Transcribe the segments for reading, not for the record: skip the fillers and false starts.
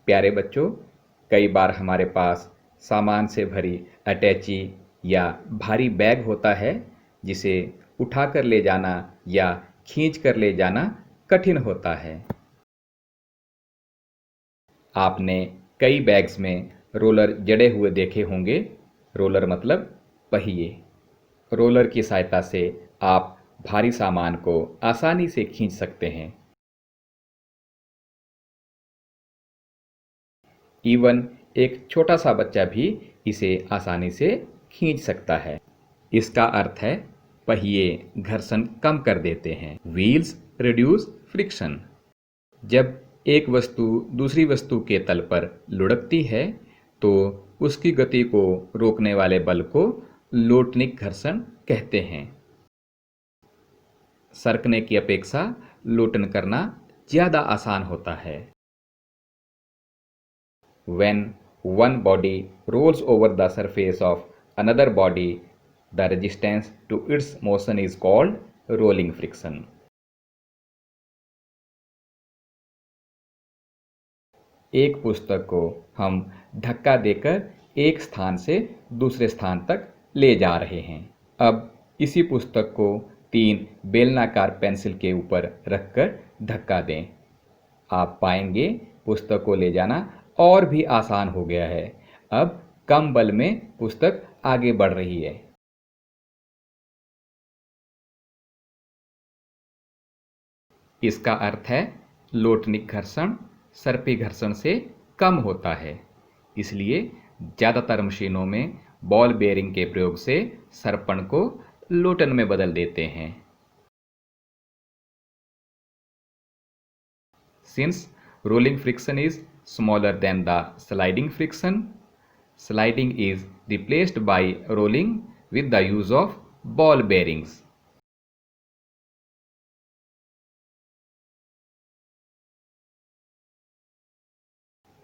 प्यारे बच्चों, कई बार हमारे पास सामान से भरी अटैची या भारी बैग होता है जिसे उठाकर ले जाना या खींच कर ले जाना कठिन होता है। आपने कई बैग्स में रोलर जड़े हुए देखे होंगे। रोलर मतलब पहिए। रोलर की सहायता से आप भारी सामान को आसानी से खींच सकते हैं। इवन एक छोटा सा बच्चा भी इसे आसानी से खींच सकता है। इसका अर्थ है पहिए घर्षण कम कर देते हैं। Wheels reduce friction. जब एक वस्तु दूसरी वस्तु के तल पर लुढ़कती है तो उसकी गति को रोकने वाले बल को लोटनिक घर्षण कहते हैं। सरकने की अपेक्षा लोटन करना ज्यादा आसान होता है। When one body rolls over the surface of another body, the resistance to its motion is called rolling friction. एक पुस्तक को हम धक्का देकर एक स्थान से दूसरे स्थान तक ले जा रहे हैं। अब इसी पुस्तक को 3 बेलनाकार पेंसिल के ऊपर रखकर धक्का दें। आप पाएंगे पुस्तक को ले जाना और भी आसान हो गया है। अब कम बल में पुस्तक आगे बढ़ रही है। इसका अर्थ है लोटनिक घर्षण सर्पी घर्षण से कम होता है। इसलिए ज़्यादातर मशीनों में बॉल बेयरिंग के प्रयोग से सर्पण को लोटन में बदल देते हैं। Since rolling friction is smaller than the sliding friction, sliding is replaced by rolling with the use of ball bearings.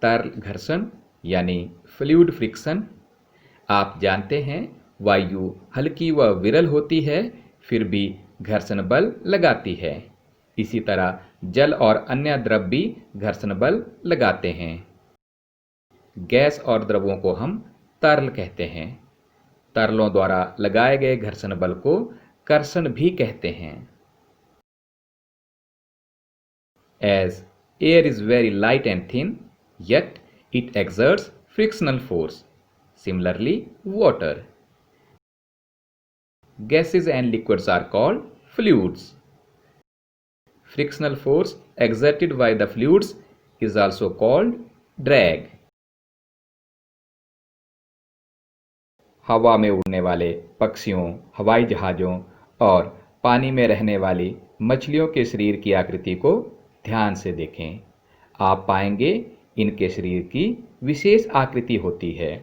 तरल घर्षण यानी फ्लूइड फ्रिक्शन। आप जानते हैं वायु हल्की व विरल होती है फिर भी घर्षण बल लगाती है। इसी तरह जल और अन्य द्रव भी घर्षण बल लगाते हैं। गैस और द्रवों को हम तरल कहते हैं। तरलों द्वारा लगाए गए घर्षण बल को कर्षण भी कहते हैं। As air is very light and thin, yet it exerts frictional force. Similarly, water. Gases and liquids are called fluids. Frictional force exerted by the fluids is also called drag. हवा में उड़ने वाले पक्षियों, हवाई जहाज़ों और पानी में रहने वाली मछलियों के शरीर की आकृति को ध्यान से देखें। आप पाएंगे इनके शरीर की विशेष आकृति होती है।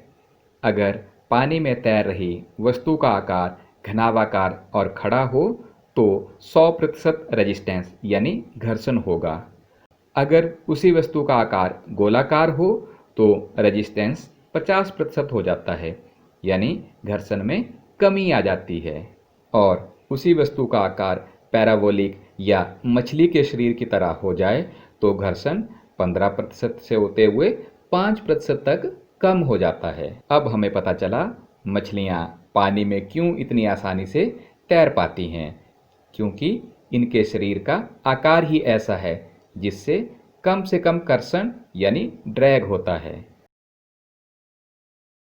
अगर पानी में तैर रही वस्तु का आकार घनावाकार और खड़ा हो तो 100% रेजिस्टेंस यानी घर्षण होगा। अगर उसी वस्तु का आकार गोलाकार हो तो रेजिस्टेंस 50% हो जाता है यानी घर्षण में कमी आ जाती है। और उसी वस्तु का आकार पैराबोलिक या मछली के शरीर की तरह हो जाए तो घर्षण 15% से होते हुए 5% तक कम हो जाता है। अब हमें पता चला मछलियाँ पानी में क्यों इतनी आसानी से तैर पाती हैं, क्योंकि इनके शरीर का आकार ही ऐसा है जिससे कम से कम कर्षण यानी ड्रैग होता है।